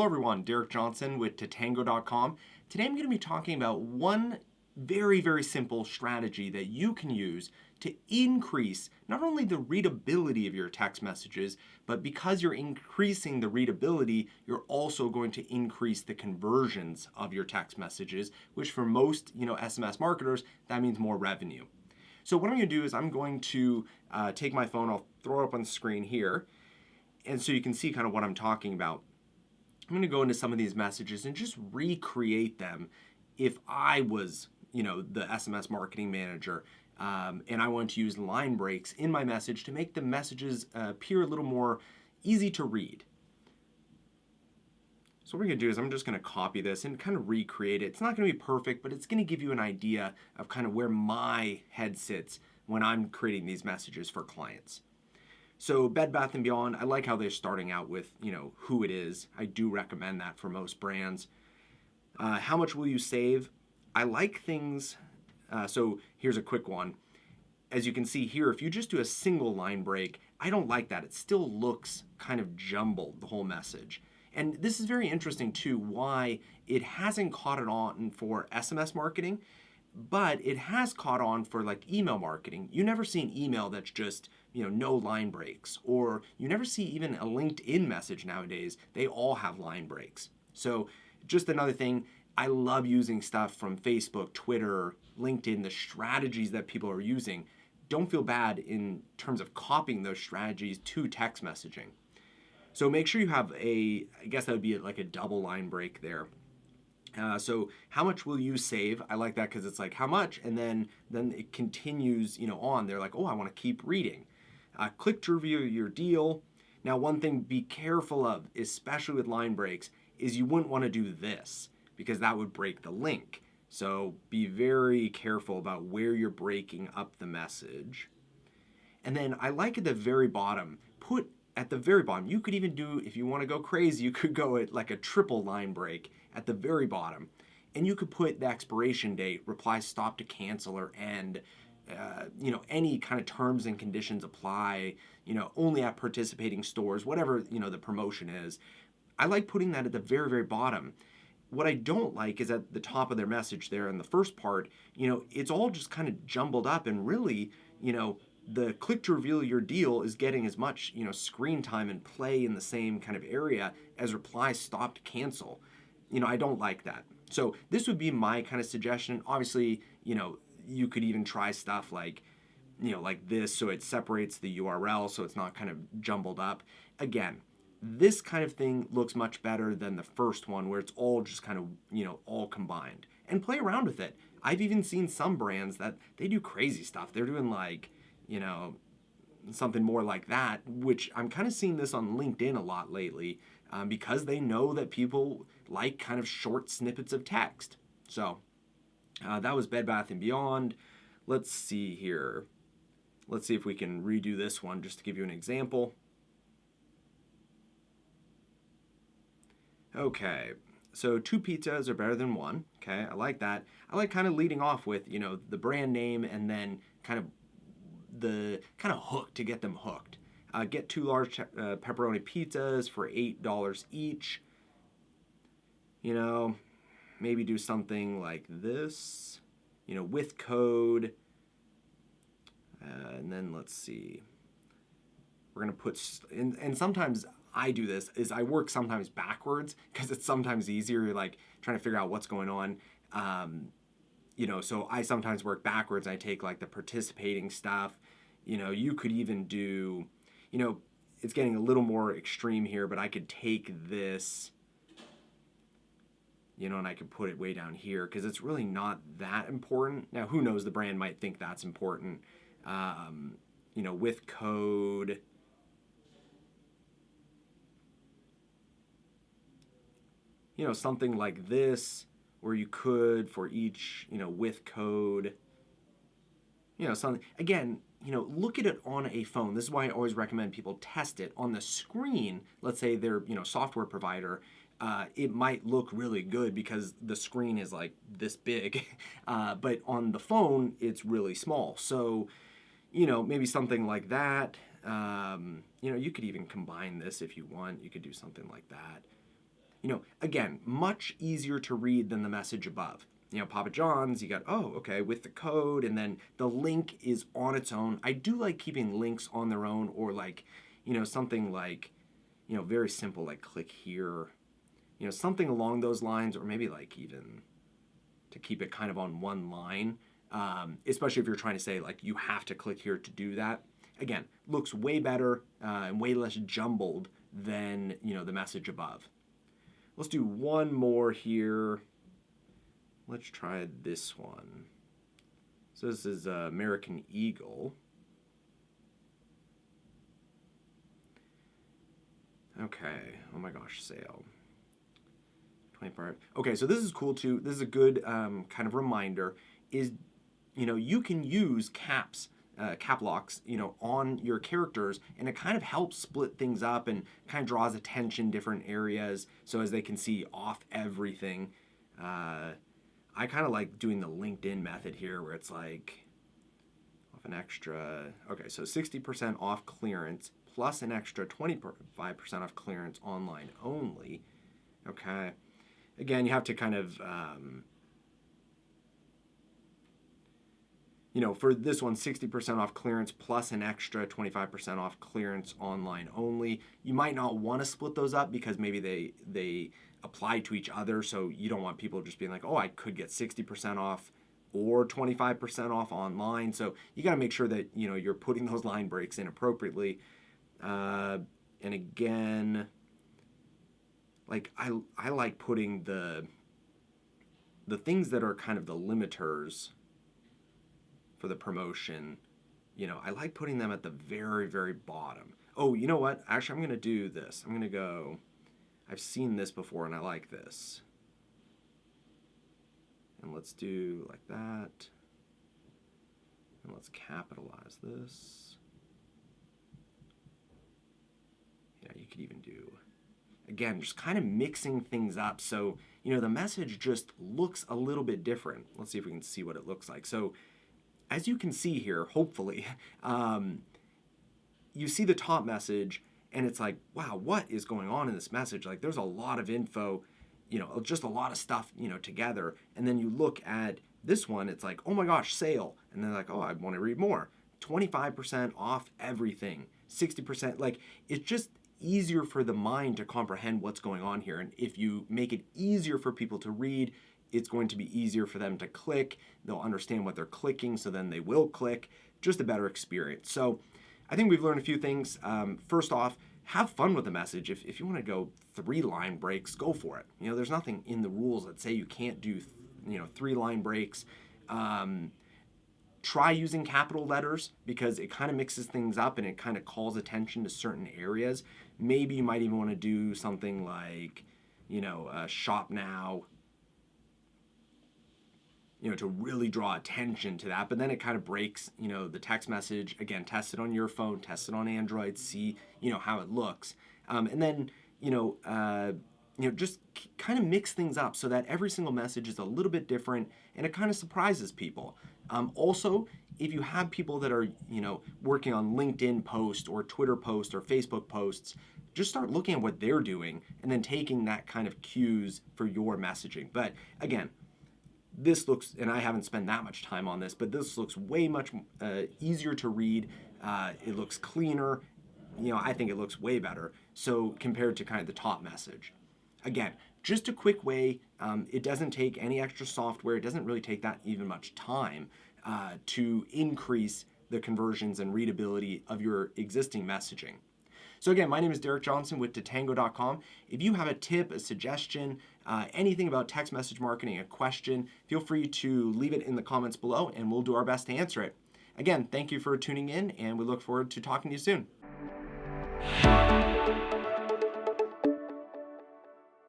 Hello everyone, Derek Johnson with Tatango.com. Today I'm going to be talking about one very, very simple strategy that you can use to increase not only the readability of your text messages, but because you're increasing the readability, you're also going to increase the conversions of your text messages, which for most SMS marketers, that means more revenue. So what I'm going to do is I'm going to take my phone, I'll throw it up on the screen here, and so you can see kind of what I'm talking about. I'm going to go into some of these messages and just recreate them if I was, the SMS marketing manager and I want to use line breaks in my message to make the messages appear a little more easy to read. So what we're going to do is I'm just going to copy this and kind of recreate it. It's not going to be perfect, but it's going to give you an idea of kind of where my head sits when I'm creating these messages for clients. So Bed Bath & Beyond, I like how they're starting out with, who it is. I do recommend that for most brands. How much will you save? I like things, so here's a quick one. As you can see here, if you just do a single line break, I don't like that. It still looks kind of jumbled, the whole message. And this is very interesting too, why it hasn't caught it on for SMS marketing, but it has caught on for like email marketing. You never see an email that's just, no line breaks, or you never see even a LinkedIn message nowadays. They all have line breaks. So just another thing, I love using stuff from Facebook, Twitter, LinkedIn, the strategies that people are using. Don't feel bad in terms of copying those strategies to text messaging. So make sure you have I guess that would be like a double line break there. So how much will you save? I like that because it's like how much, and then it continues, on. They're like, oh, I want to keep reading. Click to review your deal. Now, one thing be careful of, especially with line breaks, is you wouldn't want to do this because that would break the link. So be very careful about where you're breaking up the message. And then I like at the very bottom, you could even do, if you want to go crazy, you could go at like a triple line break at the very bottom. And you could put the expiration date, reply stop to cancel or end, any kind of terms and conditions apply, only at participating stores, whatever, the promotion is. I like putting that at the very, very bottom. What I don't like is at the top of their message there in the first part, it's all just kind of jumbled up and really, the click to reveal your deal is getting as much, screen time and play in the same kind of area as reply stop to cancel. I don't like that. So this would be my kind of suggestion. Obviously, you could even try stuff like, like this, so it separates the URL so it's not kind of jumbled up. Again, this kind of thing looks much better than the first one where it's all just kind of, all combined. And play around with it. I've even seen some brands that they do crazy stuff. They're doing like, something more like that, which I'm kind of seeing this on LinkedIn a lot lately because they know that people like kind of short snippets of text. So that was Bed Bath & Beyond. Let's see here. Let's see if we can redo this one just to give you an example. Okay, so 2 pizzas are better than 1. Okay, I like that. I like kind of leading off with, the brand name and then kind of the kind of hook to get them hooked. Get 2 large pepperoni pizzas for $8 each. Maybe do something like this, with code. And then let's see. We're going to put, and sometimes I do this, is I work sometimes backwards because it's sometimes easier, like trying to figure out what's going on. So I sometimes work backwards. I take like the participating stuff. You could even do, it's getting a little more extreme here, but I could take this, and I could put it way down here because it's really not that important. Now, who knows, the brand might think that's important. With code. Something like this, where you could, for each, with code, something, again, look at it on a phone. This is why I always recommend people test it on the screen. Let's say they're, software provider. It might look really good because the screen is like this big, but on the phone, it's really small. So, maybe something like that. You could even combine this if you want. You could do something like that. Again, much easier to read than the message above. Papa John's, you got, oh, okay, with the code, and then the link is on its own. I do like keeping links on their own, or like, something like, very simple, like click here, something along those lines, or maybe like even to keep it kind of on one line, especially if you're trying to say like you have to click here to do that. Again, looks way better and way less jumbled than, the message above. Let's do one more here. Let's try this one. So this is American Eagle. Okay, oh my gosh, sale. 25. Okay, so this is cool too. This is a good kind of reminder is, you can use cap locks, on your characters, and it kind of helps split things up and kind of draws attention different areas so as they can see off everything. I kind of like doing the LinkedIn method here where it's like off an extra, okay, so 60% off clearance plus an extra 25% off clearance online only. Okay. Again, you have to kind of, for this one, 60% off clearance plus an extra 25% off clearance online only. You might not want to split those up because maybe they apply to each other, so you don't want people just being like, oh, I could get 60% off or 25% off online. So you got to make sure that, you're putting those line breaks in appropriately. And again, like I like putting the things that are kind of the limiters for the promotion, I like putting them at the very, very bottom. Oh, you know what? Actually, I'm going to do this. I'm going to go, I've seen this before and I like this. And let's do like that. And let's capitalize this. Yeah, you could even do, again, just kind of mixing things up so, the message just looks a little bit different. Let's see if we can see what it looks like. So as you can see here, hopefully, you see the top message and it's like, wow, what is going on in this message? Like there's a lot of info, just a lot of stuff, together. And then you look at this one, it's like, oh my gosh, sale. And then like, oh, I want to read more. 25% off everything, 60%. Like it's just easier for the mind to comprehend what's going on here. And if you make it easier for people to read, it's going to be easier for them to click. They'll understand what they're clicking, so then they will click. Just a better experience. So I think we've learned a few things. First off, have fun with the message. If you want to go 3 line breaks, go for it. There's nothing in the rules that say you can't do 3 line breaks. Try using capital letters because it kind of mixes things up and it kind of calls attention to certain areas. Maybe you might even want to do something like, shop now, to really draw attention to that. But then it kind of breaks, the text message. Again, test it on your phone, test it on Android, see, how it looks. And then, just kind of mix things up so that every single message is a little bit different and it kind of surprises people. Also, if you have people that are, working on LinkedIn posts or Twitter posts or Facebook posts, just start looking at what they're doing and then taking that kind of cues for your messaging. But again, this looks, and I haven't spent that much time on this, but this looks way much easier to read. It looks cleaner. I think it looks way better. So compared to kind of the top message. Again, just a quick way. It doesn't take any extra software. It doesn't really take that even much time to increase the conversions and readability of your existing messaging. So again, my name is Derek Johnson with Tatango.com. If you have a tip, a suggestion, anything about text message marketing, a question, feel free to leave it in the comments below and we'll do our best to answer it. Again, thank you for tuning in and we look forward to talking to you soon.